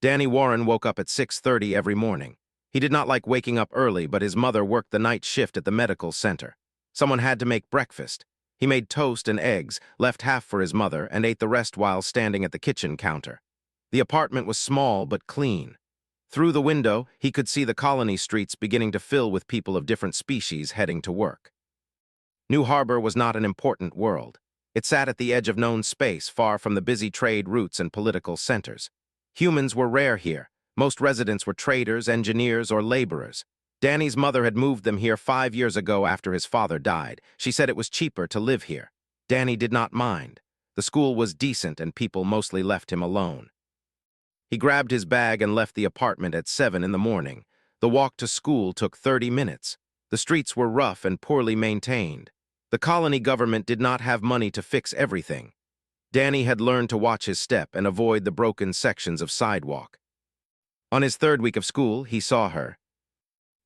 Danny Warren woke up at 6:30 every morning. He did not like waking up early, but his mother worked the night shift at the medical center. Someone had to make breakfast. He made toast and eggs, left half for his mother, and ate the rest while standing at the kitchen counter. The apartment was small but clean. Through the window, he could see the colony streets beginning to fill with people of different species heading to work. New Harbor was not an important world. It sat at the edge of known space, far from the busy trade routes and political centers. Humans were rare here. Most residents were traders, engineers, or laborers. Danny's mother had moved them here 5 years ago after his father died. She said it was cheaper to live here. Danny did not mind. The school was decent and people mostly left him alone. He grabbed his bag and left the apartment at 7 in the morning. The walk to school took 30 minutes. The streets were rough and poorly maintained. The colony government did not have money to fix everything. Danny had learned to watch his step and avoid the broken sections of sidewalk. On his 3rd week of school, he saw her.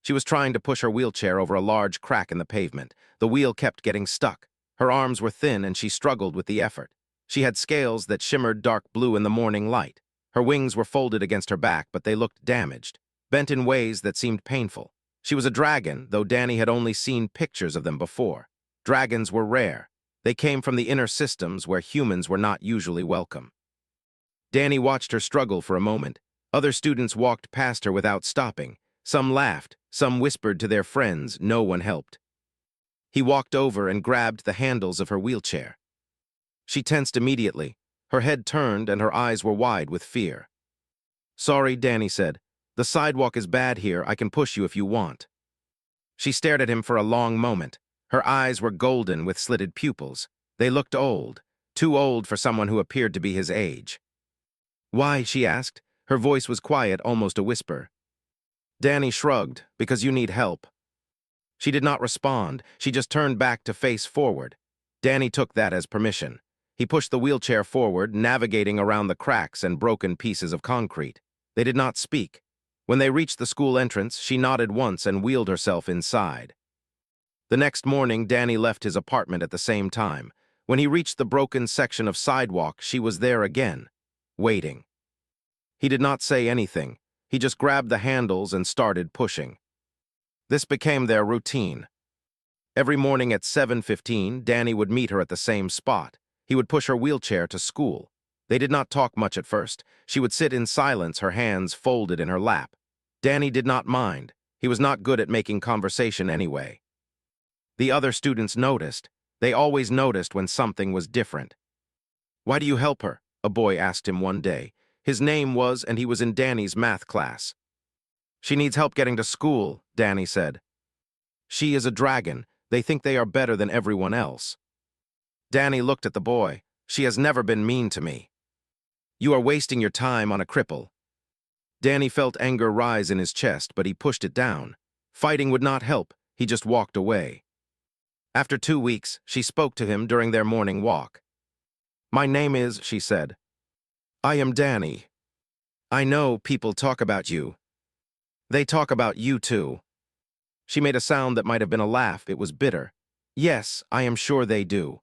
She was trying to push her wheelchair over a large crack in the pavement. The wheel kept getting stuck. Her arms were thin and she struggled with the effort. She had scales that shimmered dark blue in the morning light. Her wings were folded against her back, but they looked damaged, bent in ways that seemed painful. She was a dragon, though Danny had only seen pictures of them before. Dragons were rare. They came from the inner systems where humans were not usually welcome. Danny watched her struggle for a moment. Other students walked past her without stopping. Some laughed, some whispered to their friends. No one helped. He walked over and grabbed the handles of her wheelchair. She tensed immediately. Her head turned and her eyes were wide with fear. "Sorry," Danny said. "The sidewalk is bad here. I can push you if you want." She stared at him for a long moment. Her eyes were golden with slitted pupils. They looked old, too old for someone who appeared to be his age. "Why?" she asked. Her voice was quiet, almost a whisper. Danny shrugged. "Because you need help." She did not respond. She just turned back to face forward. Danny took that as permission. He pushed the wheelchair forward, navigating around the cracks and broken pieces of concrete. They did not speak. When they reached the school entrance, she nodded once and wheeled herself inside. The next morning, Danny left his apartment at the same time. When he reached the broken section of sidewalk, she was there again, waiting. He did not say anything. He just grabbed the handles and started pushing. This became their routine. Every morning at 7:15, Danny would meet her at the same spot. He would push her wheelchair to school. They did not talk much at first. She would sit in silence, her hands folded in her lap. Danny did not mind. He was not good at making conversation anyway. The other students noticed. They always noticed when something was different. "Why do you help her?" a boy asked him one day. His name was, and he was in Danny's math class. "She needs help getting to school," Danny said. "She is a dragon. They think they are better than everyone else." Danny looked at the boy. "She has never been mean to me." "You are wasting your time on a cripple." Danny felt anger rise in his chest, but he pushed it down. Fighting would not help. He just walked away. After 2 weeks, she spoke to him during their morning walk. "My name is," she said. "I am Danny. I know people talk about you. They talk about you too." She made a sound that might have been a laugh. It was bitter. "Yes, I am sure they do."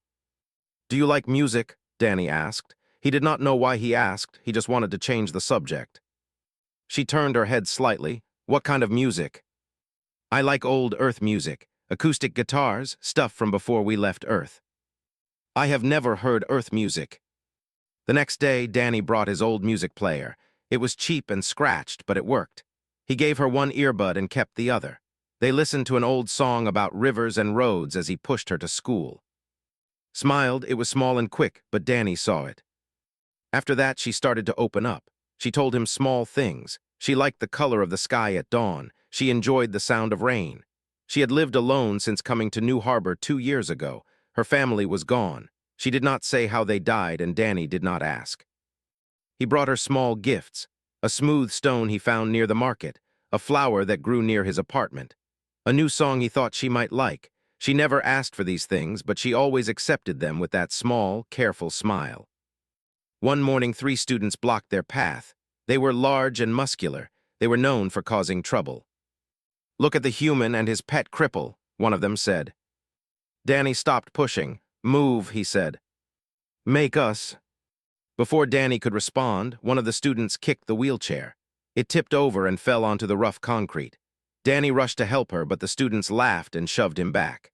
"Do you like music?" Danny asked. He did not know why he asked. He just wanted to change the subject. She turned her head slightly. "What kind of music?" "I like old Earth music. Acoustic guitars, stuff from before we left Earth." "I have never heard Earth music." The next day, Danny brought his old music player. It was cheap and scratched, but it worked. He gave her one earbud and kept the other. They listened to an old song about rivers and roads as he pushed her to school. Smiled. It was small and quick, but Danny saw it. After that, she started to open up. She told him small things. She liked the color of the sky at dawn. She enjoyed the sound of rain. She had lived alone since coming to New Harbor 2 years ago. Her family was gone. She did not say how they died, and Danny did not ask. He brought her small gifts: a smooth stone he found near the market, a flower that grew near his apartment, a new song he thought she might like. She never asked for these things, but she always accepted them with that small, careful smile. One morning, 3 students blocked their path. They were large and muscular. They were known for causing trouble. "Look at the human and his pet cripple," one of them said. Danny stopped pushing. "Move," he said. "Make us." Before Danny could respond, one of the students kicked the wheelchair. It tipped over and fell onto the rough concrete. Danny rushed to help her, but the students laughed and shoved him back.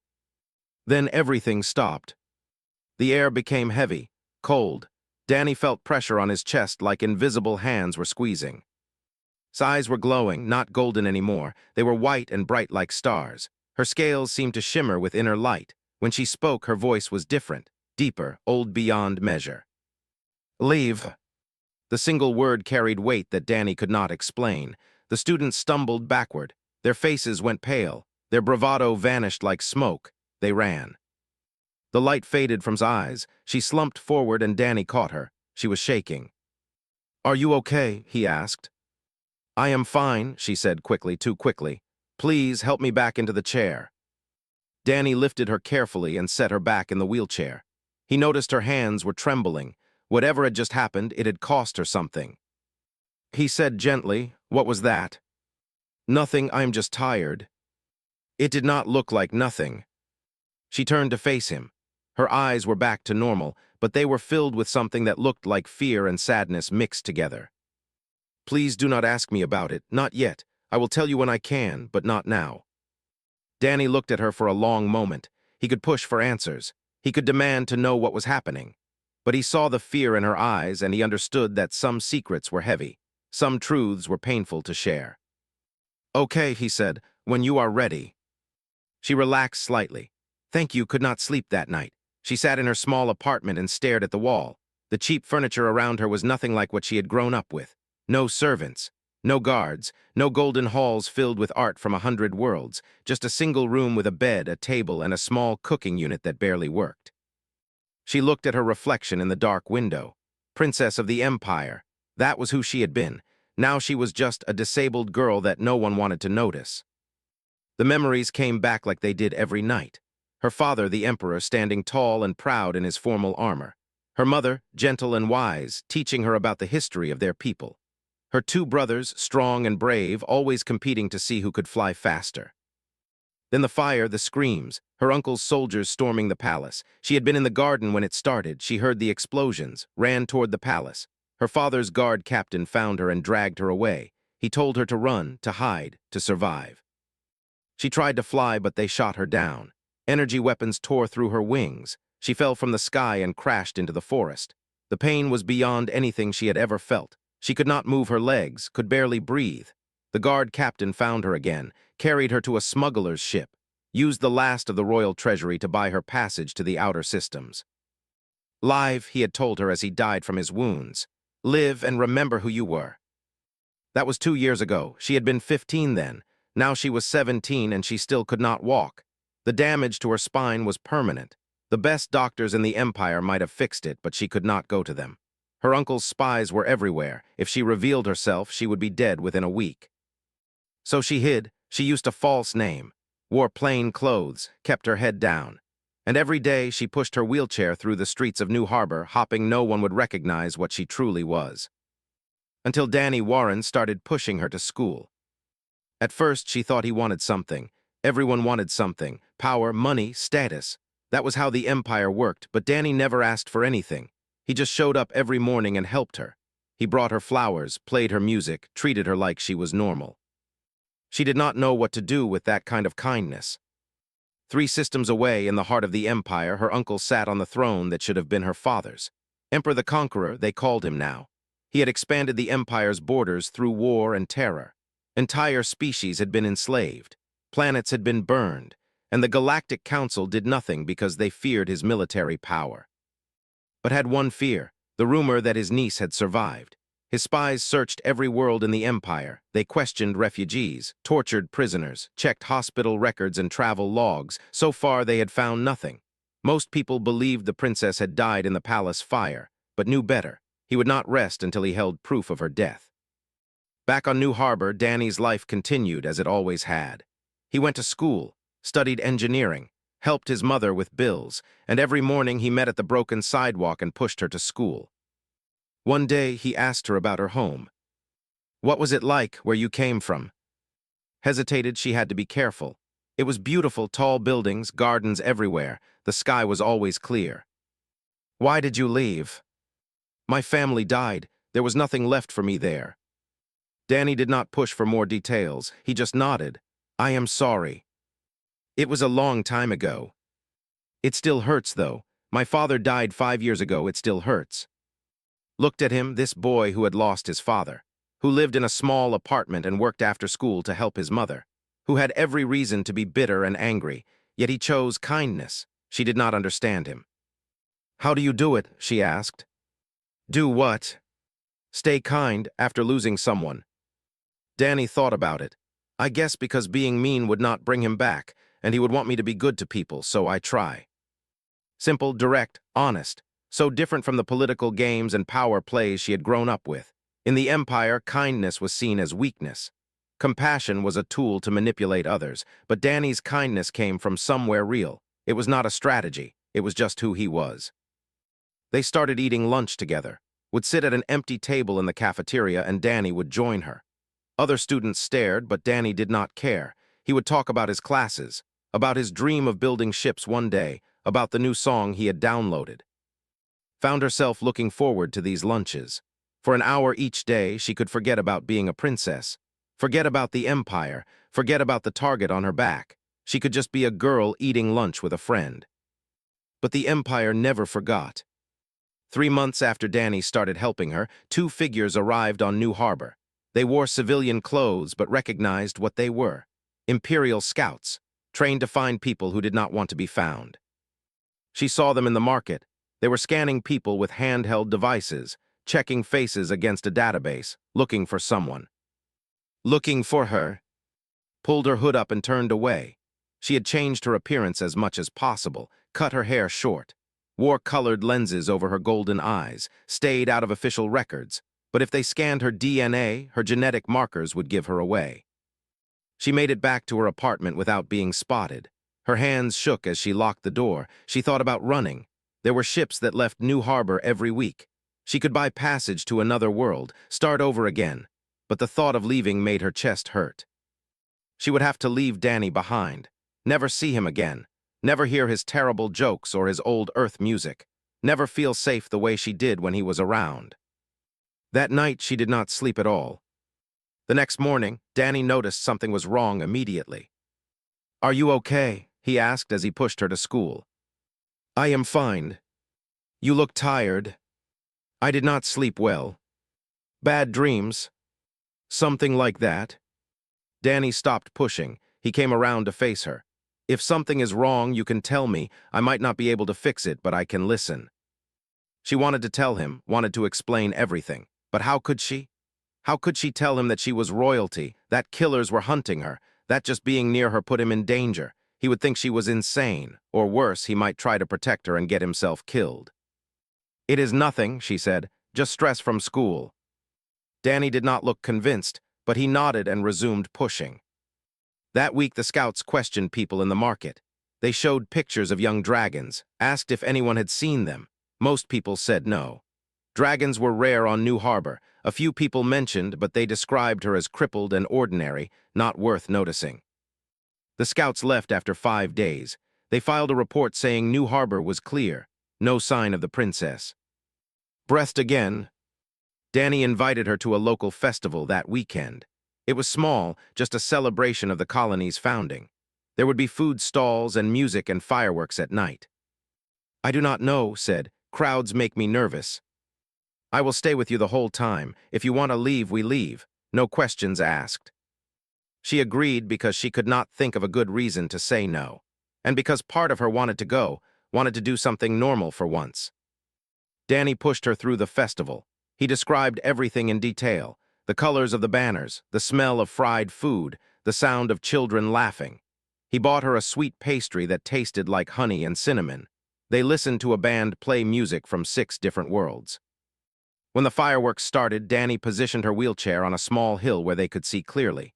Then everything stopped. The air became heavy, cold. Danny felt pressure on his chest like invisible hands were squeezing. His eyes were glowing, not golden anymore. They were white and bright like stars. Her scales seemed to shimmer with inner light. When she spoke, her voice was different, deeper, old beyond measure. Leave. The single word carried weight that Danny could not explain. The students stumbled backward. Their faces went pale. Their bravado vanished like smoke. They ran. The light faded from his eyes. She slumped forward and Danny caught her. She was shaking. "Are you okay?" he asked. "I am fine," she said quickly, too quickly. "Please help me back into the chair." Danny lifted her carefully and set her back in the wheelchair. He noticed her hands were trembling. Whatever had just happened, it had cost her something. He said gently, "What was that?" "Nothing, I'm just tired." It did not look like nothing. She turned to face him. Her eyes were back to normal, but they were filled with something that looked like fear and sadness mixed together. "Please do not ask me about it, not yet. I will tell you when I can, but not now." Danny looked at her for a long moment. He could push for answers. He could demand to know what was happening. But he saw the fear in her eyes, and he understood that some secrets were heavy. Some truths were painful to share. "Okay," he said, "when you are ready." She relaxed slightly. "Thank you, could not sleep that night." She sat in her small apartment and stared at the wall. The cheap furniture around her was nothing like what she had grown up with. No servants, no guards, no golden halls filled with art from 100 worlds, just a single room with a bed, a table, and a small cooking unit that barely worked. She looked at her reflection in the dark window. Princess of the Empire. That was who she had been. Now she was just a disabled girl that no one wanted to notice. The memories came back like they did every night. Her father, the Emperor, standing tall and proud in his formal armor. Her mother, gentle and wise, teaching her about the history of their people. Her two brothers, strong and brave, always competing to see who could fly faster. Then the fire, the screams, her uncle's soldiers storming the palace. She had been in the garden when it started. She heard the explosions, ran toward the palace. Her father's guard captain found her and dragged her away. He told her to run, to hide, to survive. She tried to fly, but they shot her down. Energy weapons tore through her wings. She fell from the sky and crashed into the forest. The pain was beyond anything she had ever felt. She could not move her legs, could barely breathe. The guard captain found her again, carried her to a smuggler's ship, used the last of the royal treasury to buy her passage to the outer systems. "Live," he had told her as he died from his wounds. "Live and remember who you were." That was 2 years ago. She had been 15 then. Now she was 17 and she still could not walk. The damage to her spine was permanent. The best doctors in the Empire might have fixed it, but she could not go to them. Her uncle's spies were everywhere. If she revealed herself, she would be dead within a week. So she hid. She used a false name, wore plain clothes, kept her head down. And every day she pushed her wheelchair through the streets of New Harbor, hoping no one would recognize what she truly was. Until Danny Warren started pushing her to school. At first, she thought he wanted something. Everyone wanted something. Power, money, status. That was how the Empire worked, but Danny never asked for anything. He just showed up every morning and helped her. He brought her flowers, played her music, treated her like she was normal. She did not know what to do with that kind of kindness. 3 systems away in the heart of the Empire, her uncle sat on the throne that should have been her father's. Emperor the Conqueror, they called him now. He had expanded the Empire's borders through war and terror. Entire species had been enslaved. Planets had been burned. And the Galactic Council did nothing because they feared his military power. But had one fear, the rumor that his niece had survived. His spies searched every world in the Empire. They questioned refugees, tortured prisoners, checked hospital records and travel logs. So far, they had found nothing. Most people believed the princess had died in the palace fire, but knew better. He would not rest until he held proof of her death. Back on New Harbor, Danny's life continued as it always had. He went to school, studied engineering, helped his mother with bills, and every morning he met at the broken sidewalk and pushed her to school. One day, he asked her about her home. "What was it like where you came from?" Hesitated, she had to be careful. It was beautiful, tall buildings, gardens everywhere. The sky was always clear. "Why did you leave?" My family died. There was nothing left for me there. Danny did not push for more details. He just nodded. I am sorry. It was a long time ago. It still hurts, though. My father died 5 years ago. It still hurts. Looked at him, this boy who had lost his father, who lived in a small apartment and worked after school to help his mother, who had every reason to be bitter and angry, yet he chose kindness. She did not understand him. How do you do it? She asked. Do what? Stay kind after losing someone. Danny thought about it. I guess because being mean would not bring him back, and he would want me to be good to people, so I try. Simple, direct, honest, so different from the political games and power plays she had grown up with. In the Empire, kindness was seen as weakness. Compassion was a tool to manipulate others, but Danny's kindness came from somewhere real. It was not a strategy, it was just who he was. They started eating lunch together, would sit at an empty table in the cafeteria, and Danny would join her. Other students stared, but Danny did not care. He would talk about his classes, about his dream of building ships one day, about the new song he had downloaded. Found herself looking forward to these lunches. For an hour each day, she could forget about being a princess, forget about the Empire, forget about the target on her back. She could just be a girl eating lunch with a friend. But the Empire never forgot. 3 months after Danny started helping her, 2 figures arrived on New Harbor. They wore civilian clothes but recognized what they were. Imperial scouts, trained to find people who did not want to be found. She saw them in the market. They were scanning people with handheld devices, checking faces against a database, looking for someone. Looking for her. Pulled her hood up and turned away. She had changed her appearance as much as possible, cut her hair short, wore colored lenses over her golden eyes, stayed out of official records, but if they scanned her DNA, her genetic markers would give her away. She made it back to her apartment without being spotted. Her hands shook as she locked the door. She thought about running. There were ships that left New Harbor every week. She could buy passage to another world, start over again, but the thought of leaving made her chest hurt. She would have to leave Danny behind, never see him again, never hear his terrible jokes or his old Earth music, never feel safe the way she did when he was around. That night, she did not sleep at all. The next morning, Danny noticed something was wrong immediately. Are you okay? He asked as he pushed her to school. I am fine. You look tired. I did not sleep well. Bad dreams. Something like that. Danny stopped pushing. He came around to face her. If something is wrong, you can tell me. I might not be able to fix it, but I can listen. She wanted to tell him, wanted to explain everything. But how could she? How could she tell him that she was royalty, that killers were hunting her, that just being near her put him in danger? He would think she was insane, or worse, he might try to protect her and get himself killed. It is nothing, she said, just stress from school. Danny did not look convinced, but he nodded and resumed pushing. That week, the scouts questioned people in the market. They showed pictures of young dragons, asked if anyone had seen them. Most people said no. Dragons were rare on New Harbor. A few people mentioned, but they described her as crippled and ordinary, not worth noticing. The scouts left after 5 days. They filed a report saying New Harbor was clear, no sign of the princess. Breathed again, Danny invited her to a local festival that weekend. It was small, just a celebration of the colony's founding. There would be food stalls and music and fireworks at night. I do not know, said. Crowds make me nervous. I will stay with you the whole time. If you want to leave, we leave. No questions asked. She agreed because she could not think of a good reason to say no. And because part of her wanted to go, wanted to do something normal for once. Danny pushed her through the festival. He described everything in detail. The colors of the banners, the smell of fried food, the sound of children laughing. He bought her a sweet pastry that tasted like honey and cinnamon. They listened to a band play music from 6 different worlds. When the fireworks started, Danny positioned her wheelchair on a small hill where they could see clearly.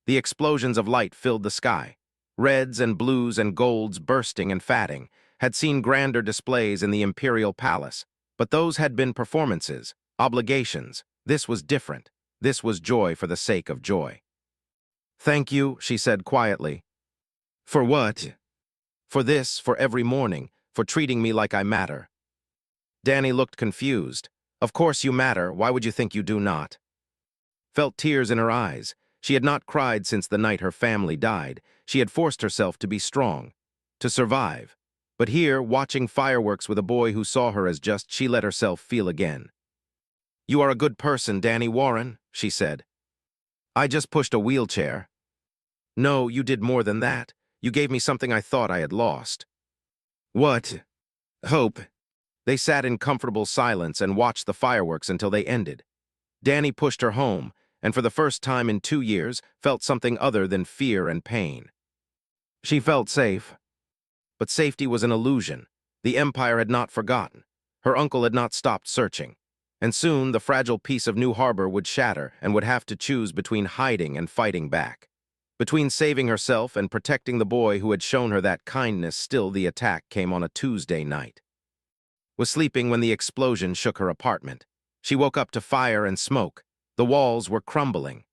The explosions of light filled the sky. Reds and blues and golds bursting and fatting. Had seen grander displays in the Imperial Palace. But those had been performances, obligations. This was different. This was joy for the sake of joy. Thank you, she said quietly. For what? For this, for every morning, for treating me like I matter. Danny looked confused. Of course you matter, why would you think you do not? Felt tears in her eyes. She had not cried since the night her family died. She had forced herself to be strong, to survive. But here, watching fireworks with a boy who saw her as just, she let herself feel again. You are a good person, Danny Warren, she said. I just pushed a wheelchair. No, you did more than that. You gave me something I thought I had lost. What? Hope. They sat in comfortable silence and watched the fireworks until they ended. Danny pushed her home, and for the first time in 2 years, felt something other than fear and pain. She felt safe. But safety was an illusion. The Empire had not forgotten. Her uncle had not stopped searching. And soon, the fragile piece of New Harbor would shatter and would have to choose between hiding and fighting back. Between saving herself and protecting the boy who had shown her that kindness. Still, the attack came on a Tuesday night. Was sleeping when the explosion shook her apartment. She woke up to fire and smoke. The walls were crumbling.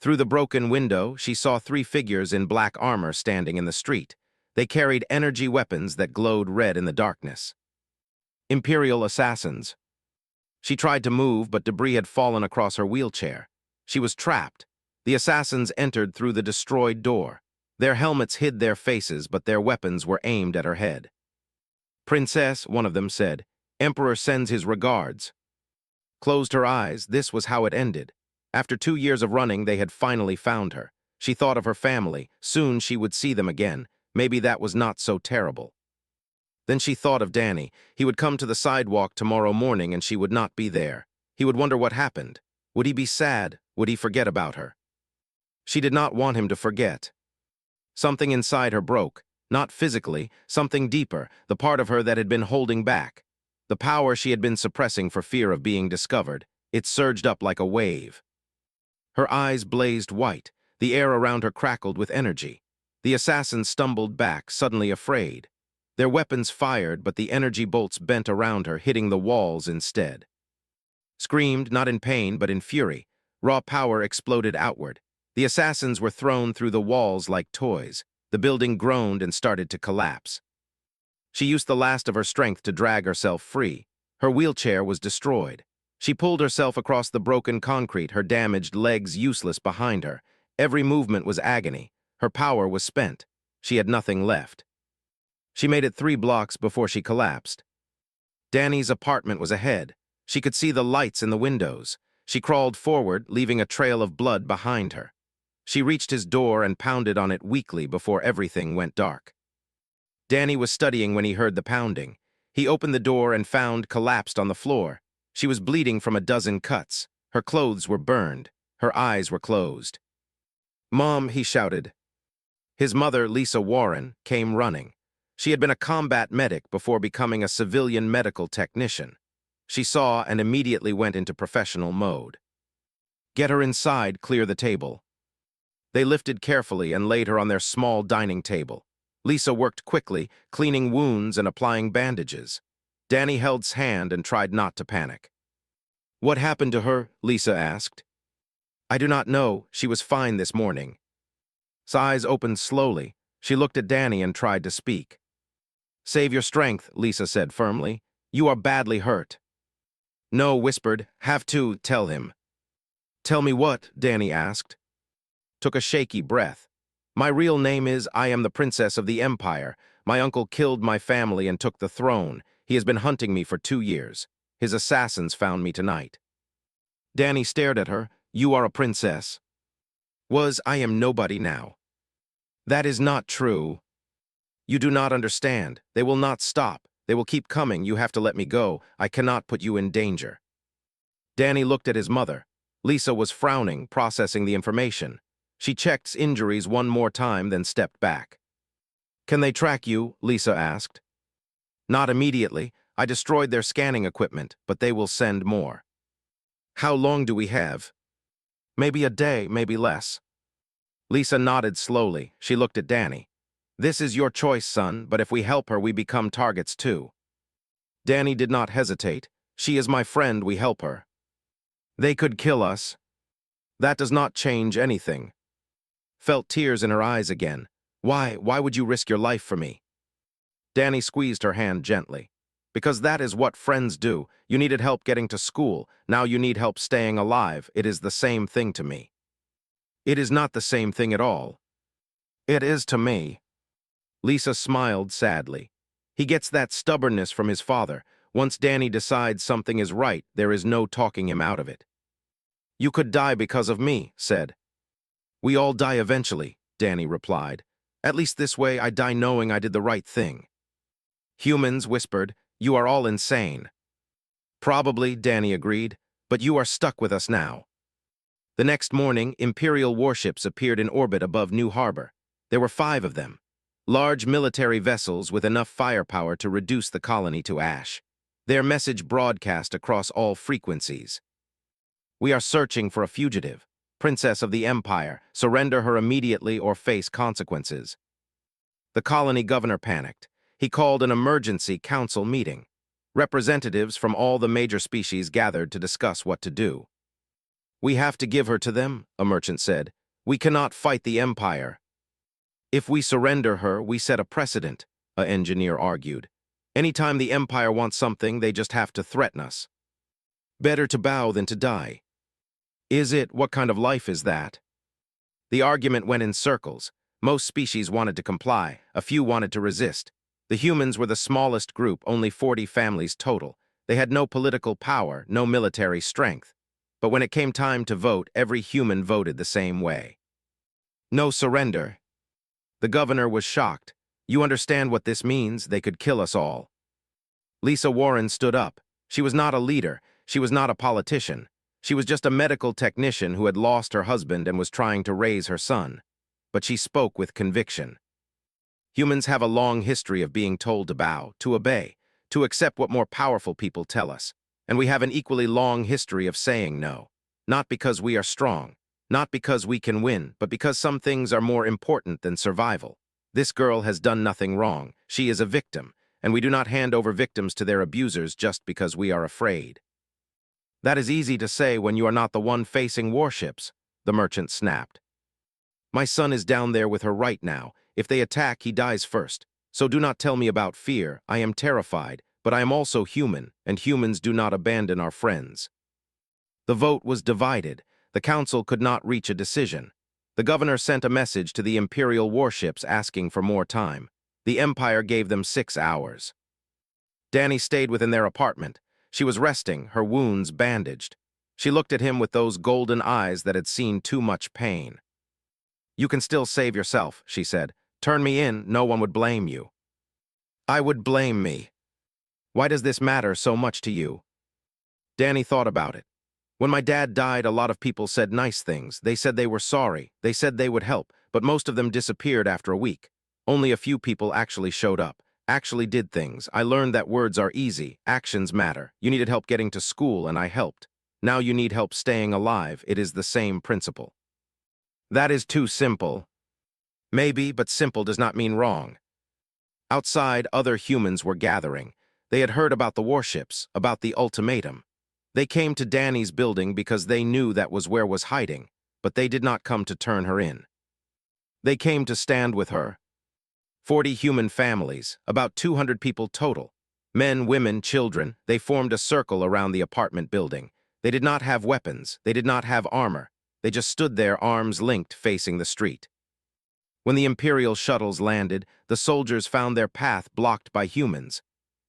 Through the broken window, she saw 3 figures in black armor standing in the street. They carried energy weapons that glowed red in the darkness. Imperial assassins. She tried to move, but debris had fallen across her wheelchair. She was trapped. The assassins entered through the destroyed door. Their helmets hid their faces, but their weapons were aimed at her head. Princess, one of them said, Emperor sends his regards. Closed her eyes. This was how it ended. After 2 years of running, they had finally found her. She thought of her family. Soon she would see them again. Maybe that was not so terrible. Then she thought of Danny. He would come to the sidewalk tomorrow morning and she would not be there. He would wonder what happened. Would he be sad? Would he forget about her? She did not want him to forget. Something inside her broke. Not physically, something deeper, the part of her that had been holding back. The power she had been suppressing for fear of being discovered. It surged up like a wave. Her eyes blazed white. The air around her crackled with energy. The assassins stumbled back, suddenly afraid. Their weapons fired, but the energy bolts bent around her, hitting the walls instead. Screamed, not in pain, but in fury. Raw power exploded outward. The assassins were thrown through the walls like toys. The building groaned and started to collapse. She used the last of her strength to drag herself free. Her wheelchair was destroyed. She pulled herself across the broken concrete, her damaged legs useless behind her. Every movement was agony. Her power was spent. She had nothing left. She made it 3 blocks before she collapsed. Danny's apartment was ahead. She could see the lights in the windows. She crawled forward, leaving a trail of blood behind her. She reached his door and pounded on it weakly before everything went dark. Danny was studying when he heard the pounding. He opened the door and found collapsed on the floor. She was bleeding from a dozen cuts. Her clothes were burned. Her eyes were closed. "Mom," he shouted. His mother, Lisa Warren, came running. She had been a combat medic before becoming a civilian medical technician. She saw and immediately went into professional mode. "Get her inside, clear the table." They lifted carefully and laid her on their small dining table. Lisa worked quickly, cleaning wounds and applying bandages. Danny held his hand and tried not to panic. "What happened to her?" Lisa asked. "I do not know. She was fine this morning." His eyes opened slowly. She looked at Danny and tried to speak. "Save your strength," Lisa said firmly. "You are badly hurt." "No," whispered. "Have to tell him." "Tell me what?" Danny asked. Took a shaky breath. "My real name is I am the Princess of the Empire. My uncle killed my family and took the throne. He has been hunting me for 2 years. His assassins found me tonight." Danny stared at her. "You are a princess." I am nobody now." "That is not true." "You do not understand. They will not stop. They will keep coming. You have to let me go. I cannot put you in danger." Danny looked at his mother. Lisa was frowning, processing the information. She checked injuries one more time, then stepped back. "Can they track you?" Lisa asked. "Not immediately. I destroyed their scanning equipment, but they will send more." "How long do we have?" "Maybe a day, maybe less." Lisa nodded slowly. She looked at Danny. "This is your choice, son, but if we help her, we become targets too." Danny did not hesitate. "She is my friend, we help her." "They could kill us." "That does not change anything." Felt tears in her eyes again. Why would you risk your life for me?" Danny squeezed her hand gently. Because that is what friends do. You needed help getting to school. Now you need help staying alive. It is the same thing to me. It is not the same thing at all. It is to me. Lisa smiled sadly. He gets that stubbornness from his father. Once Danny decides something is right, there is no talking him out of it. You could die because of me, said. We all die eventually, Danny replied. At least this way I die knowing I did the right thing. Humans whispered, you are all insane. Probably, Danny agreed, but you are stuck with us now. The next morning, Imperial warships appeared in orbit above New Harbor. There were 5 of them. Large military vessels with enough firepower to reduce the colony to ash. Their message broadcast across all frequencies. We are searching for a fugitive, princess of the Empire. Surrender her immediately or face consequences. The colony governor panicked. He called an emergency council meeting. Representatives from all the major species gathered to discuss what to do. We have to give her to them, a merchant said. We cannot fight the Empire. If we surrender her, we set a precedent, an engineer argued. Anytime the Empire wants something, they just have to threaten us. Better to bow than to die. Is it? What kind of life is that? The argument went in circles. Most species wanted to comply, a few wanted to resist. The humans were the smallest group, only 40 families total. They had no political power, no military strength. But when it came time to vote, every human voted the same way. No surrender. The governor was shocked. You understand what this means? They could kill us all. Lisa Warren stood up. She was not a leader. She was not a politician. She was just a medical technician who had lost her husband and was trying to raise her son. But she spoke with conviction. Humans have a long history of being told to bow, to obey, to accept what more powerful people tell us. And we have an equally long history of saying no. Not because we are strong, not because we can win, but because some things are more important than survival. This girl has done nothing wrong. She is a victim, and we do not hand over victims to their abusers just because we are afraid. That is easy to say when you are not the one facing warships, the merchant snapped. My son is down there with her right now. If they attack, he dies first. So do not tell me about fear. I am terrified, but I am also human, and humans do not abandon our friends. The vote was divided. The council could not reach a decision. The governor sent a message to the Imperial warships asking for more time. The Empire gave them 6 hours. Danny stayed within their apartment. She was resting, her wounds bandaged. She looked at him with those golden eyes that had seen too much pain. You can still save yourself, she said. Turn me in, no one would blame you. I would blame me. Why does this matter so much to you? Danny thought about it. When my dad died, a lot of people said nice things. They said they were sorry. They said they would help, but most of them disappeared after a week. Only a few people actually showed up, actually did things. I learned that words are easy, actions matter. You needed help getting to school, and I helped. Now you need help staying alive. It is the same principle. That is too simple. Maybe, but simple does not mean wrong. Outside, other humans were gathering. They had heard about the warships, about the ultimatum. They came to Danny's building because they knew that was where was hiding, but they did not come to turn her in. They came to stand with her. 40 human families, about 200 people total. Men, women, children, they formed a circle around the apartment building. They did not have weapons. They did not have armor. They just stood there, arms linked, facing the street. When the Imperial shuttles landed, the soldiers found their path blocked by humans.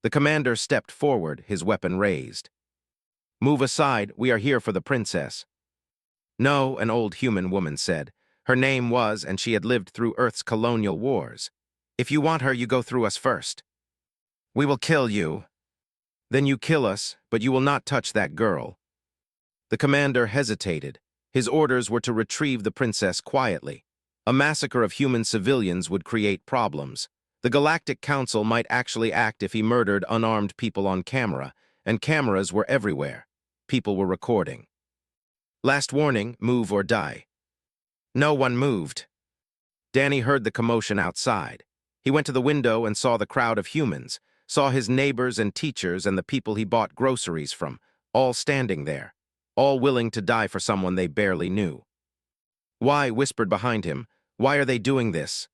The commander stepped forward, his weapon raised. Move aside, we are here for the princess. No, an old human woman said. Her name was, and she had lived through Earth's colonial wars. If you want her, you go through us first. We will kill you. Then you kill us, but you will not touch that girl. The commander hesitated. His orders were to retrieve the princess quietly. A massacre of human civilians would create problems. The Galactic Council might actually act if he murdered unarmed people on camera, and cameras were everywhere. People were recording. Last warning, move or die. No one moved. Danny heard the commotion outside. He went to the window and saw the crowd of humans, saw his neighbors and teachers and the people he bought groceries from, all standing there, all willing to die for someone they barely knew. Why, whispered behind him, why are they doing this?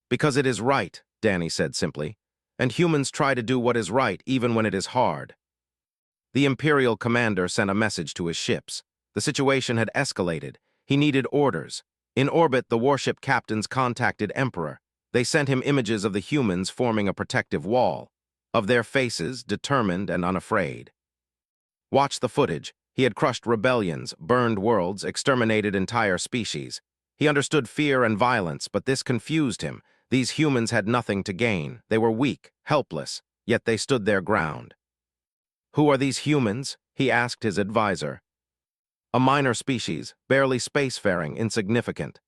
Because it is right, Danny said simply. and humans try to do what is right even when it is hard. The Imperial commander sent a message to his ships. The situation had escalated. He needed orders. In orbit, the warship captains contacted Emperor. They sent him images of the humans forming a protective wall, of their faces, determined and unafraid. Watch the footage. He had crushed rebellions, burned worlds, exterminated entire species. He understood fear and violence, but this confused him. These humans had nothing to gain. They were weak, helpless, yet they stood their ground. "Who are these humans?" he asked his advisor. "A minor species, barely spacefaring, insignificant."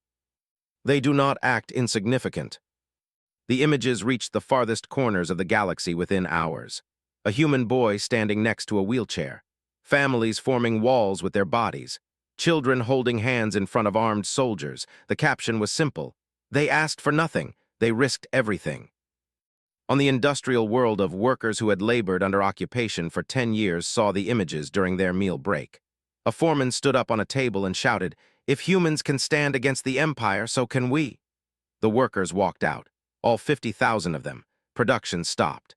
"They do not act insignificant." The images reached the farthest corners of the galaxy within hours. A human boy standing next to a wheelchair. Families forming walls with their bodies. Children holding hands in front of armed soldiers. The caption was simple. They asked for nothing. They risked everything. On the industrial world of workers who had labored under occupation for 10 years saw the images during their meal break. A foreman stood up on a table and shouted, "If humans can stand against the Empire, so can we." The workers walked out, all 50,000 of them. Production stopped.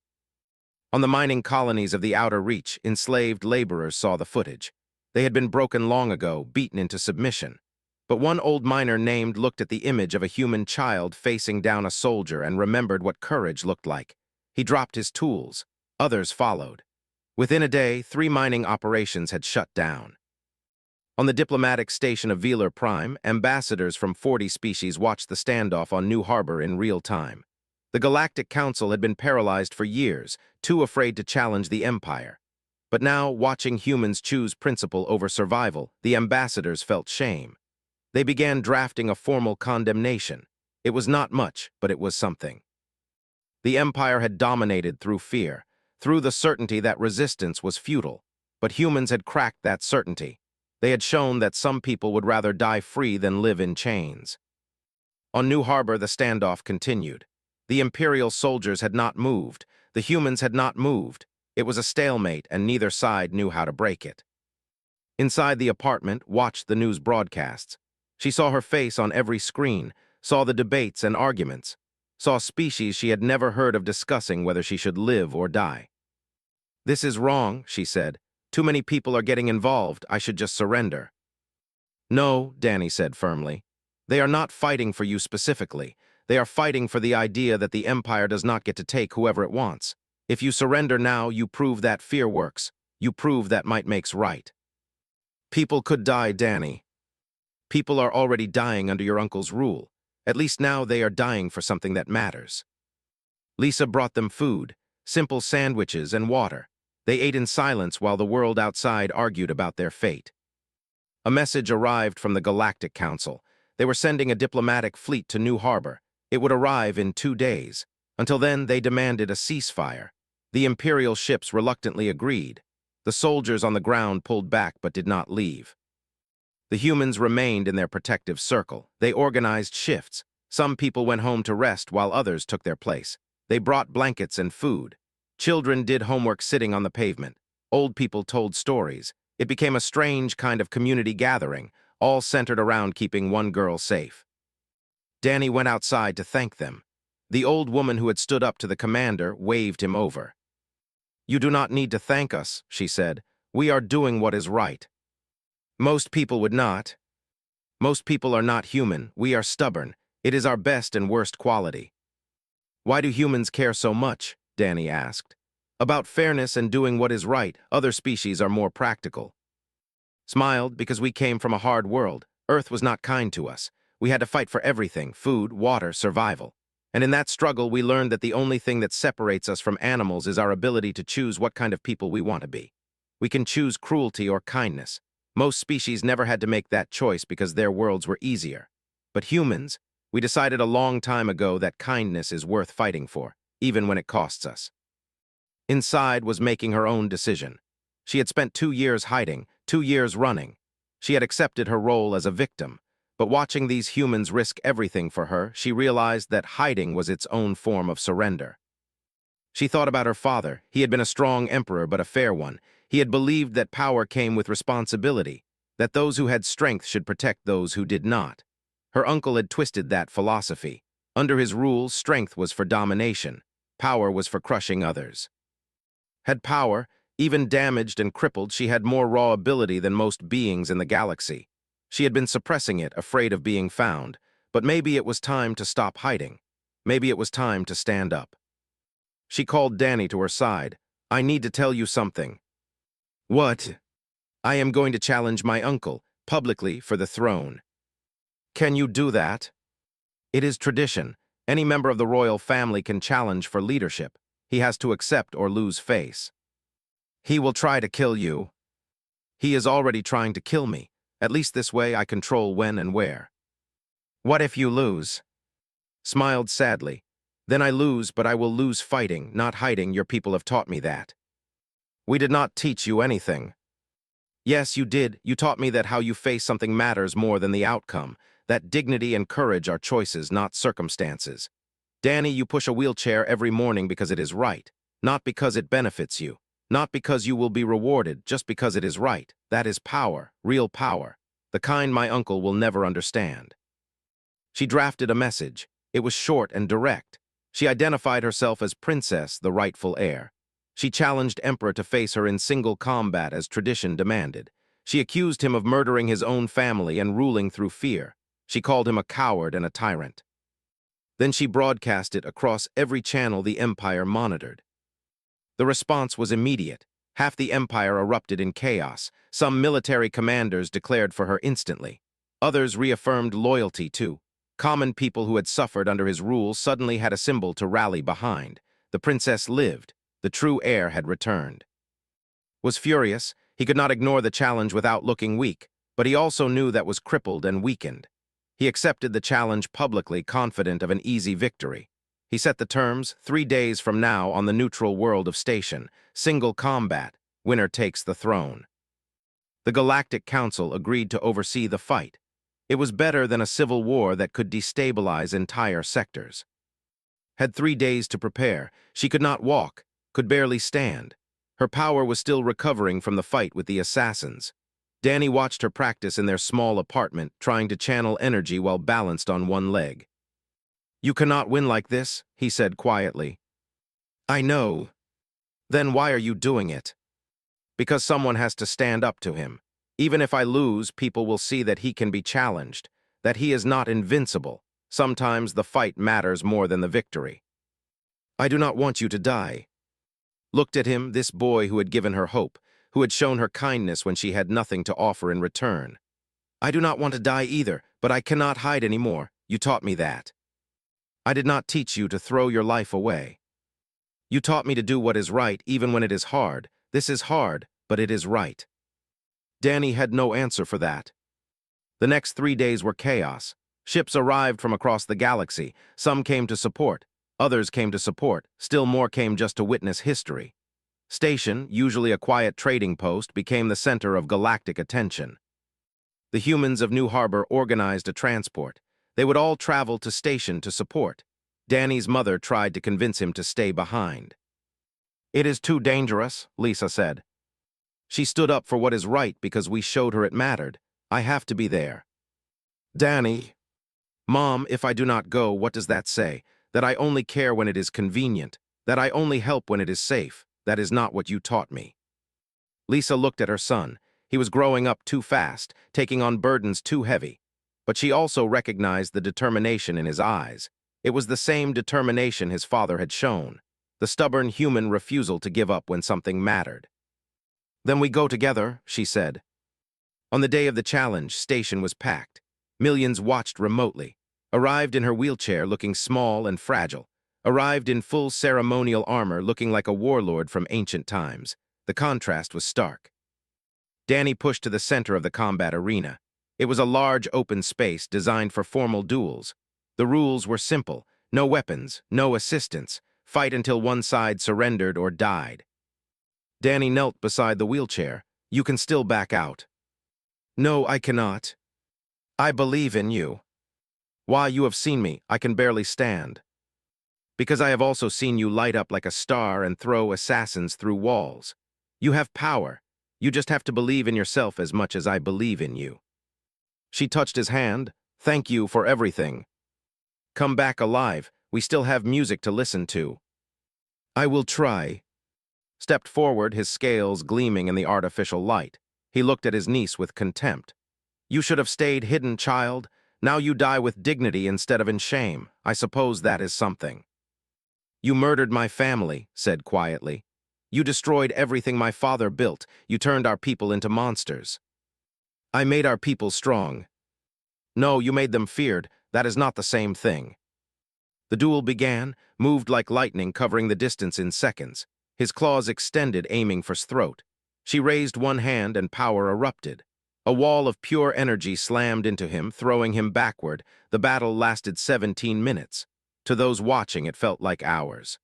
On the mining colonies of the outer reach, enslaved laborers saw the footage. They had been broken long ago, beaten into submission. But one old miner named looked at the image of a human child facing down a soldier and remembered what courage looked like. He dropped his tools. Others followed. Within a day, 3 mining operations had shut down. On the diplomatic station of Velar Prime, ambassadors from 40 species watched the standoff on New Harbor in real time. The Galactic Council had been paralyzed for years, too afraid to challenge the Empire. But now, watching humans choose principle over survival, the ambassadors felt shame. They began drafting a formal condemnation. It was not much, but it was something. The Empire had dominated through fear, through the certainty that resistance was futile. But humans had cracked that certainty. They had shown that some people would rather die free than live in chains. On New Harbor, the standoff continued. The Imperial soldiers had not moved. The humans had not moved. It was a stalemate, and neither side knew how to break it. Inside the apartment, watched the news broadcasts. She saw her face on every screen, saw the debates and arguments, saw species she had never heard of discussing whether she should live or die. "This is wrong," she said. "Too many people are getting involved. I should just surrender." "No," Danny said firmly. "They are not fighting for you specifically. They are fighting for the idea that the Empire does not get to take whoever it wants. If you surrender now, you prove that fear works. You prove that might makes right." "People could die, Danny." "People are already dying under your uncle's rule. At least now they are dying for something that matters." Lisa brought them food, simple sandwiches and water. They ate in silence while the world outside argued about their fate. A message arrived from the Galactic Council. They were sending a diplomatic fleet to New Harbor. It would arrive in 2 days. Until then, they demanded a ceasefire. The Imperial ships reluctantly agreed. The soldiers on the ground pulled back but did not leave. The humans remained in their protective circle. They organized shifts. Some people went home to rest while others took their place. They brought blankets and food. Children did homework sitting on the pavement. Old people told stories. It became a strange kind of community gathering, all centered around keeping one girl safe. Danny went outside to thank them. The old woman who had stood up to the commander waved him over. "You do not need to thank us," she said. "We are doing what is right." "Most people would not. Most people are not human. We are stubborn. It is our best and worst quality." "Why do humans care so much?" Danny asked. "About fairness and doing what is right. Other species are more practical." Smiled, "Because we came from a hard world. Earth was not kind to us. We had to fight for everything: food, water, survival. And in that struggle, we learned that the only thing that separates us from animals is our ability to choose what kind of people we want to be. We can choose cruelty or kindness. Most species never had to make that choice because their worlds were easier. But humans, we decided a long time ago that kindness is worth fighting for, even when it costs us." Inside was making her own decision. She had spent 2 years hiding, 2 years running. She had accepted her role as a victim. But watching these humans risk everything for her, she realized that hiding was its own form of surrender. She thought about her father. He had been a strong emperor, but a fair one. He had believed that power came with responsibility, that those who had strength should protect those who did not. Her uncle had twisted that philosophy. Under his rule, strength was for domination. Power was for crushing others. Had power, even damaged and crippled, she had more raw ability than most beings in the galaxy. She had been suppressing it, afraid of being found, but maybe it was time to stop hiding. Maybe it was time to stand up. She called Danny to her side. "I need to tell you something." "What?" "I am going to challenge my uncle, publicly, for the throne." "Can you do that?" "It is tradition. Any member of the royal family can challenge for leadership. He has to accept or lose face." "He will try to kill you." "He is already trying to kill me. At least this way I control when and where." "What if you lose?" Smiled sadly. "Then I lose, but I will lose fighting, not hiding. Your people have taught me that." "We did not teach you anything." "Yes, you did. You taught me that how you face something matters more than the outcome, that dignity and courage are choices, not circumstances. Danny, you push a wheelchair every morning because it is right, not because it benefits you, not because you will be rewarded, just because it is right. That is power, real power, the kind my uncle will never understand." She drafted a message. It was short and direct. She identified herself as Princess, the rightful heir. She challenged Emperor to face her in single combat as tradition demanded. She accused him of murdering his own family and ruling through fear. She called him a coward and a tyrant. Then she broadcast it across every channel the Empire monitored. The response was immediate. Half the Empire erupted in chaos. Some military commanders declared for her instantly. Others reaffirmed loyalty too. Common people who had suffered under his rule suddenly had a symbol to rally behind. The princess lived. The true heir had returned. Was furious. He could not ignore the challenge without looking weak, but he also knew that was crippled and weakened. He accepted the challenge publicly, confident of an easy victory. He set the terms: 3 days from now on the neutral world of Station. Single combat. Winner takes the throne. The Galactic Council agreed to oversee the fight. It was better than a civil war that could destabilize entire sectors. Had 3 days to prepare. She could not walk, could barely stand. Her power was still recovering from the fight with the assassins. Danny watched her practice in their small apartment, trying to channel energy while balanced on one leg. "You cannot win like this," he said quietly. "I know." "Then why are you doing it?" "Because someone has to stand up to him. Even if I lose, people will see that he can be challenged, that he is not invincible. Sometimes the fight matters more than the victory." "I do not want you to die." Looked at him, this boy who had given her hope, who had shown her kindness when she had nothing to offer in return. "I do not want to die either, but I cannot hide anymore. You taught me that." "I did not teach you to throw your life away. You taught me to do what is right even when it is hard. This is hard, but it is right." Danny had no answer for that. The next 3 days were chaos. Ships arrived from across the galaxy. Some came to support. Others came to support. Still more came just to witness history. Station, usually a quiet trading post, became the center of galactic attention. The humans of New Harbor organized a transport. They would all travel to Station to support. Danny's mother tried to convince him to stay behind. "It is too dangerous," Lisa said. "She stood up for what is right because we showed her it mattered. I have to be there." "Danny." "Mom, if I do not go, what does that say? That I only care when it is convenient, that I only help when it is safe. That is not what you taught me." Lisa looked at her son. He was growing up too fast, taking on burdens too heavy. But she also recognized the determination in his eyes. It was the same determination his father had shown, the stubborn human refusal to give up when something mattered. "Then we go together," she said. On the day of the challenge, Station was packed. Millions watched remotely. Arrived in her wheelchair looking small and fragile. Arrived in full ceremonial armor looking like a warlord from ancient times. The contrast was stark. Danny pushed to the center of the combat arena. It was a large open space designed for formal duels. The rules were simple: no weapons, no assistance, fight until one side surrendered or died. Danny knelt beside the wheelchair. "You can still back out." "No, I cannot. I believe in you." "Why, you have seen me. I can barely stand." "Because I have also seen you light up like a star and throw assassins through walls. You have power. You just have to believe in yourself as much as I believe in you." She touched his hand. "Thank you for everything. Come back alive. We still have music to listen to." I will try. Stepped forward, his scales gleaming in the artificial light. He looked at his niece with contempt. You should have stayed hidden, child. Now you die with dignity instead of in shame. I suppose that is something. You murdered my family, said quietly. You destroyed everything my father built. You turned our people into monsters. I made our people strong. No, you made them feared. That is not the same thing. The duel began, moved like lightning, covering the distance in seconds. His claws extended, aiming for his throat. She raised one hand and power erupted. A wall of pure energy slammed into him, throwing him backward. The battle lasted 17 minutes. To those watching, it felt like hours.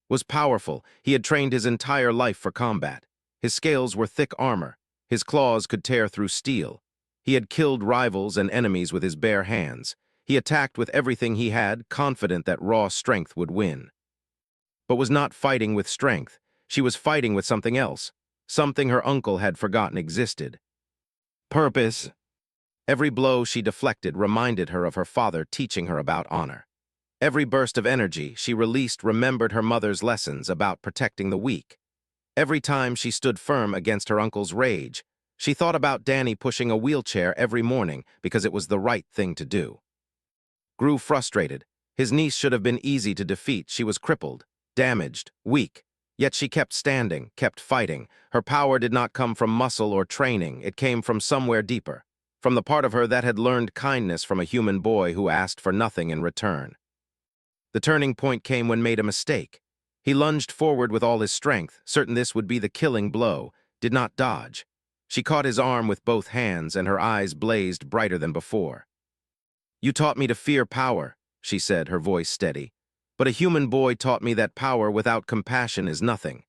Was powerful. He had trained his entire life for combat. His scales were thick armor. His claws could tear through steel. He had killed rivals and enemies with his bare hands. He attacked with everything he had, confident that raw strength would win. But was not fighting with strength. She was fighting with something else, something her uncle had forgotten existed. Purpose. Every blow she deflected reminded her of her father teaching her about honor. Every burst of energy she released remembered her mother's lessons about protecting the weak. Every time she stood firm against her uncle's rage, she thought about Danny pushing a wheelchair every morning because it was the right thing to do. Grew frustrated. His niece should have been easy to defeat. She was crippled, damaged, weak. Yet she kept standing, kept fighting. Her power did not come from muscle or training. It came from somewhere deeper, from the part of her that had learned kindness from a human boy who asked for nothing in return. The turning point came when made a mistake. He lunged forward with all his strength, certain this would be the killing blow, did not dodge. She caught his arm with both hands, and her eyes blazed brighter than before. You taught me to fear power, she said, her voice steady. But a human boy taught me that power without compassion is nothing.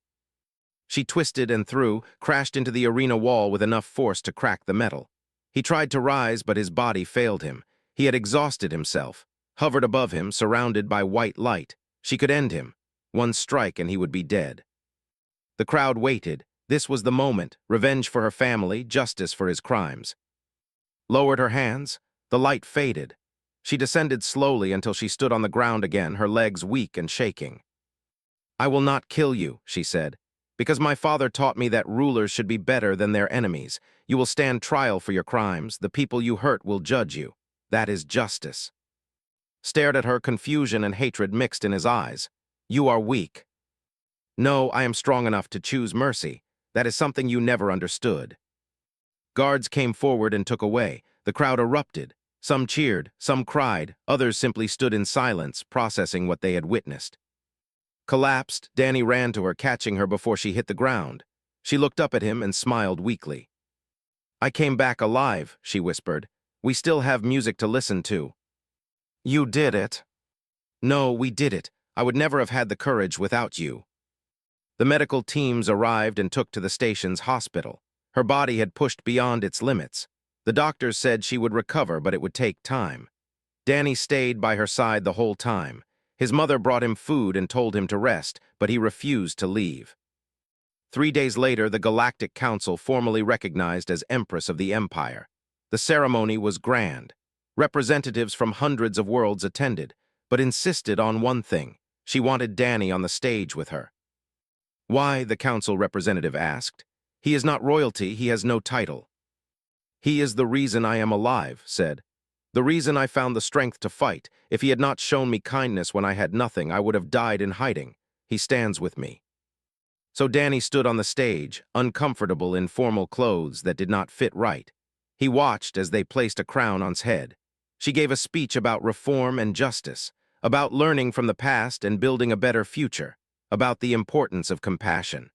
She twisted and threw, crashed into the arena wall with enough force to crack the metal. He tried to rise, but his body failed him. He had exhausted himself, hovered above him, surrounded by white light. She could end him. One strike and he would be dead. The crowd waited. This was the moment, revenge for her family, justice for his crimes. Lowered her hands. The light faded. She descended slowly until she stood on the ground again, her legs weak and shaking. I will not kill you, she said, because my father taught me that rulers should be better than their enemies. You will stand trial for your crimes. The people you hurt will judge you. That is justice. Stared at her, confusion and hatred mixed in his eyes. You are weak. No, I am strong enough to choose mercy. That is something you never understood. Guards came forward and took away. The crowd erupted. Some cheered, some cried, others simply stood in silence, processing what they had witnessed. Collapsed, Danny ran to her, catching her before she hit the ground. She looked up at him and smiled weakly. I came back alive, she whispered. We still have music to listen to. You did it. No, we did it. I would never have had the courage without you. The medical teams arrived and took to the station's hospital. Her body had pushed beyond its limits. The doctors said she would recover, but it would take time. Danny stayed by her side the whole time. His mother brought him food and told him to rest, but he refused to leave. 3 days later, the Galactic Council formally recognized as Empress of the Empire. The ceremony was grand. Representatives from hundreds of worlds attended, but insisted on one thing. She wanted Danny on the stage with her. Why, the council representative asked. He is not royalty, he has no title. He is the reason I am alive, said. The reason I found the strength to fight. If he had not shown me kindness when I had nothing, I would have died in hiding. He stands with me. So Danny stood on the stage, uncomfortable in formal clothes that did not fit right. He watched as they placed a crown on his head. She gave a speech about reform and justice, about learning from the past and building a better future, about the importance of compassion.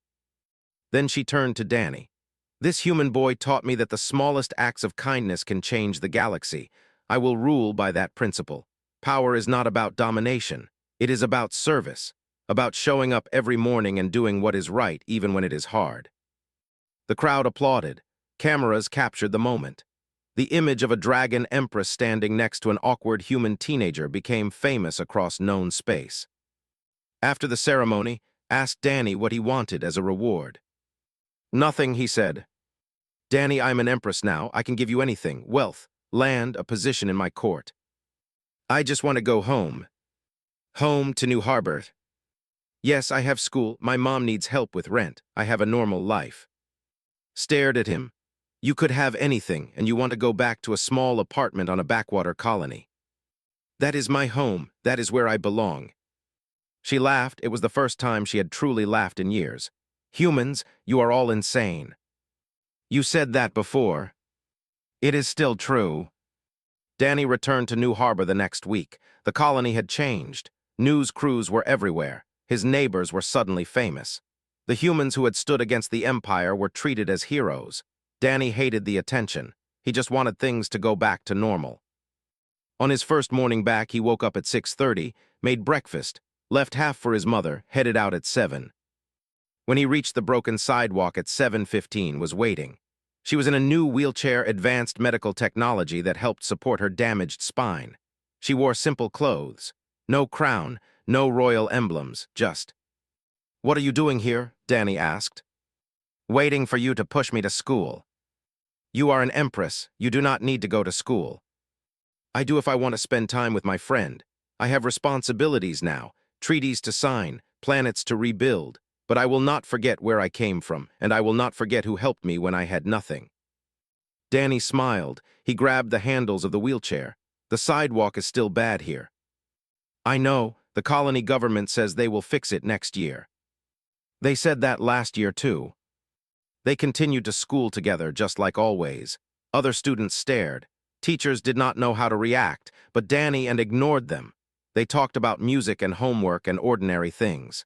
Then she turned to Danny. This human boy taught me that the smallest acts of kindness can change the galaxy. I will rule by that principle. Power is not about domination. It is about service, about showing up every morning and doing what is right even when it is hard. The crowd applauded. Cameras captured the moment. The image of a dragon empress standing next to an awkward human teenager became famous across known space. After the ceremony, asked Danny what he wanted as a reward. Nothing, he said. Danny, I'm an empress now. I can give you anything. Wealth, land, a position in my court. I just want to go home. Home to New Harbor. Yes, I have school. My mom needs help with rent. I have a normal life. Stared at him. You could have anything, and you want to go back to a small apartment on a backwater colony. That is my home. That is where I belong. She laughed. It was the first time she had truly laughed in years. Humans, you are all insane. You said that before. It is still true. Danny returned to New Harbor the next week. The colony had changed. News crews were everywhere. His neighbors were suddenly famous. The humans who had stood against the Empire were treated as heroes. Danny hated the attention. He just wanted things to go back to normal. On his first morning back, he woke up at 6:30, made breakfast, left half for his mother, headed out at 7. When he reached the broken sidewalk at 7:15, was waiting. She was in a new wheelchair, advanced medical technology that helped support her damaged spine. She wore simple clothes. No crown, no royal emblems, just. "What are you doing here?" Danny asked. "Waiting for you to push me to school." "You are an empress. You do not need to go to school." "I do if I want to spend time with my friend. I have responsibilities now, treaties to sign, planets to rebuild. But I will not forget where I came from, and I will not forget who helped me when I had nothing." Danny smiled. He grabbed the handles of the wheelchair. "The sidewalk is still bad here." "I know. The colony government says they will fix it next year." "They said that last year, too." They continued to school together, just like always. Other students stared. Teachers did not know how to react, but Danny ignored them. They talked about music and homework and ordinary things.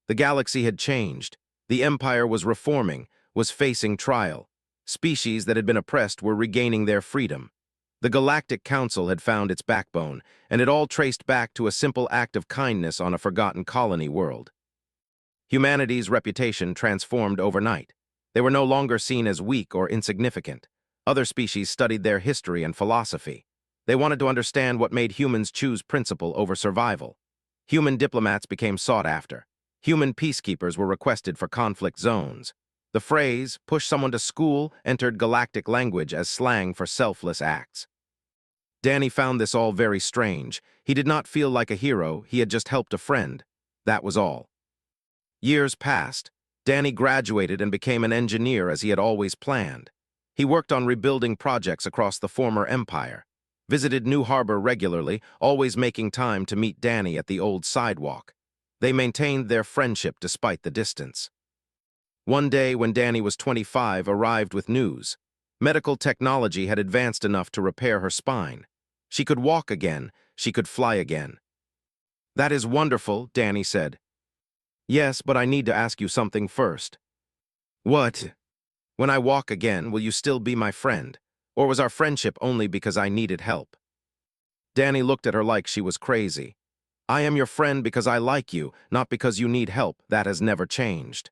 The galaxy had changed. The Empire was reforming, was facing trial. Species that had been oppressed were regaining their freedom. The Galactic Council had found its backbone, and it all traced back to a simple act of kindness on a forgotten colony world. Humanity's reputation transformed overnight. They were no longer seen as weak or insignificant. Other species studied their history and philosophy. They wanted to understand what made humans choose principle over survival. Human diplomats became sought after. Human peacekeepers were requested for conflict zones. The phrase, "push someone to school," entered galactic language as slang for selfless acts. Danny found this all very strange. He did not feel like a hero. He had just helped a friend. That was all. Years passed. Danny graduated and became an engineer as he had always planned. He worked on rebuilding projects across the former empire, visited New Harbor regularly, always making time to meet Danny at the old sidewalk. They maintained their friendship despite the distance. One day, when Danny was 25, arrived with news. Medical technology had advanced enough to repair her spine. She could walk again. She could fly again. "That is wonderful," Danny said. "Yes, but I need to ask you something first." "What?" "When I walk again, will you still be my friend? Or was our friendship only because I needed help?" Danny looked at her like she was crazy. "I am your friend because I like you, not because you need help. That has never changed."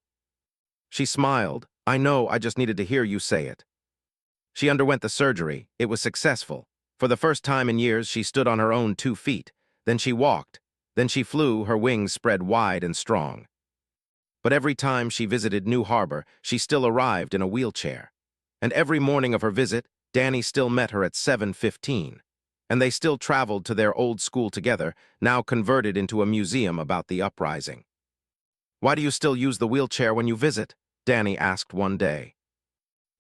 She smiled. "I know, I just needed to hear you say it." She underwent the surgery. It was successful. For the first time in years, she stood on her own 2 feet. Then she walked. Then she flew, her wings spread wide and strong. But every time she visited New Harbor, she still arrived in a wheelchair. And every morning of her visit, Danny still met her at 7:15. And they still traveled to their old school together, now converted into a museum about the uprising. "Why do you still use the wheelchair when you visit?" Danny asked one day.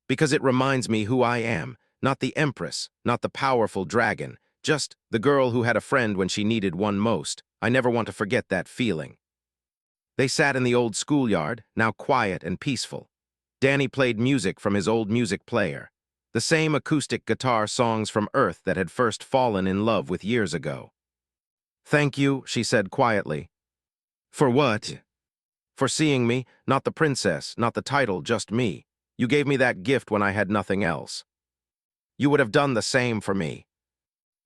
"Because it reminds me who I am, not the Empress, not the powerful dragon, just the girl who had a friend when she needed one most. I never want to forget that feeling." They sat in the old schoolyard, now quiet and peaceful. Danny played music from his old music player. The same acoustic guitar songs from Earth that had first fallen in love with years ago. "Thank you," she said quietly. "For what?" "For seeing me, not the princess, not the title, just me. You gave me that gift when I had nothing else. You would have done the same for me."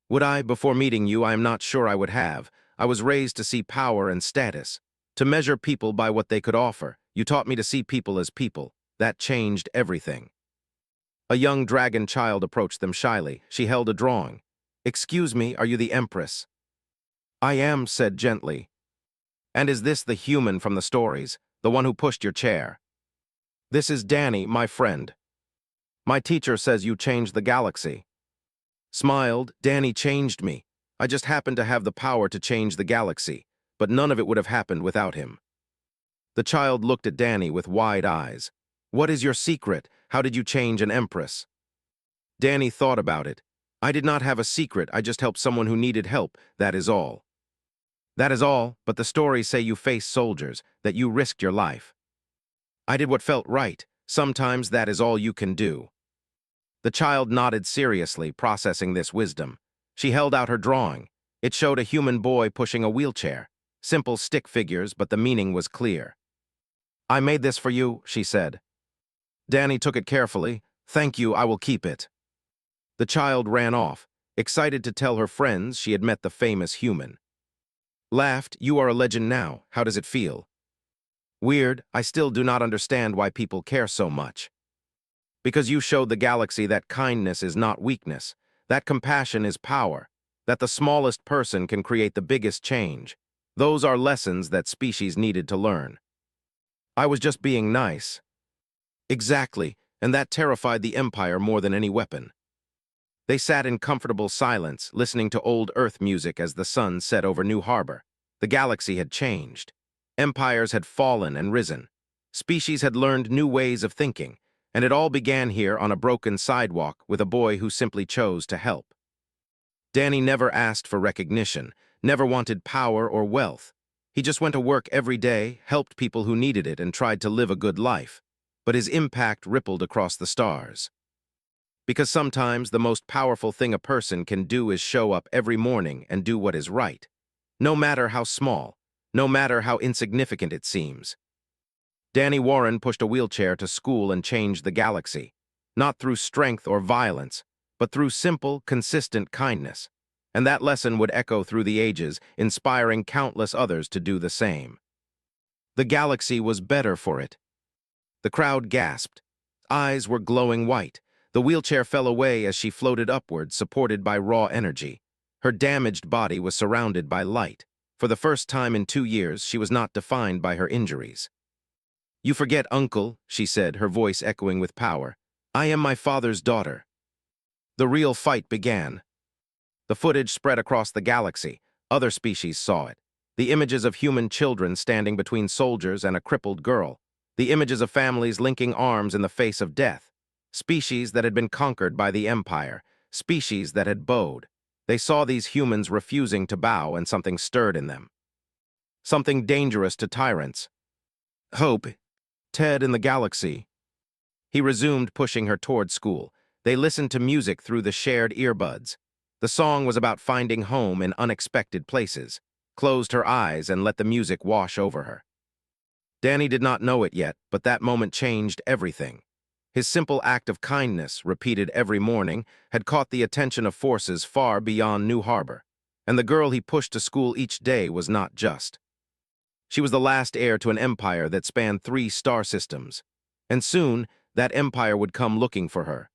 "Would I? Before meeting you, I am not sure I would have. I was raised to see power and status, to measure people by what they could offer. You taught me to see people as people. That changed everything." A young dragon child approached them shyly. She held a drawing. "Excuse me, are you the Empress?" "I am," said gently. "And is this the human from the stories, the one who pushed your chair?" "This is Danny, my friend. My teacher says you changed the galaxy." Smiled. "Danny changed me. I just happen to have the power to change the galaxy. but none of it would have happened without him. The child looked at Danny with wide eyes. "What is your secret? How did you change an empress?" Danny thought about it. "I did not have a secret, I just helped someone who needed help, that is all." "That is all, but the stories say you faced soldiers, that you risked your life." "I did what felt right. Sometimes that is all you can do." The child nodded seriously, processing this wisdom. She held out her drawing. It showed a human boy pushing a wheelchair. Simple stick figures, but the meaning was clear. "I made this for you," she said. Danny took it carefully. "Thank you, I will keep it." The child ran off, excited to tell her friends she had met the famous human. Laughed, "You are a legend now. How does it feel?" "Weird. I still do not understand why people care so much." "Because you showed the galaxy that kindness is not weakness, that compassion is power, that the smallest person can create the biggest change. Those are lessons that species needed to learn." "I was just being nice." "Exactly, and that terrified the Empire more than any weapon." They sat in comfortable silence, listening to old Earth music as the sun set over New Harbor. The galaxy had changed. Empires had fallen and risen. Species had learned new ways of thinking, and it all began here on a broken sidewalk with a boy who simply chose to help. Danny never asked for recognition, never wanted power or wealth. He just went to work every day, helped people who needed it, and tried to live a good life. But his impact rippled across the stars. Because sometimes the most powerful thing a person can do is show up every morning and do what is right. No matter how small, no matter how insignificant it seems. Danny Warren pushed a wheelchair to school and changed the galaxy. Not through strength or violence, but through simple, consistent kindness. And that lesson would echo through the ages, inspiring countless others to do the same. The galaxy was better for it. The crowd gasped. Eyes were glowing white. The wheelchair fell away as she floated upward, supported by raw energy. Her damaged body was surrounded by light. For the first time in 2 years, she was not defined by her injuries. "You forget, Uncle," she said, her voice echoing with power. "I am my father's daughter." The real fight began. The footage spread across the galaxy. Other species saw it. The images of human children standing between soldiers and a crippled girl. The images of families linking arms in the face of death. Species that had been conquered by the Empire. Species that had bowed. They saw these humans refusing to bow, and something stirred in them. Something dangerous to tyrants. "Hope. Ted in the galaxy." He resumed, pushing her toward school. They listened to music through the shared earbuds. The song was about finding home in unexpected places. Closed her eyes and let the music wash over her. Danny did not know it yet, but that moment changed everything. His simple act of kindness, repeated every morning, had caught the attention of forces far beyond New Harbor. And the girl he pushed to school each day was not just. She was the last heir to an empire that spanned 3 star systems. And soon, that empire would come looking for her.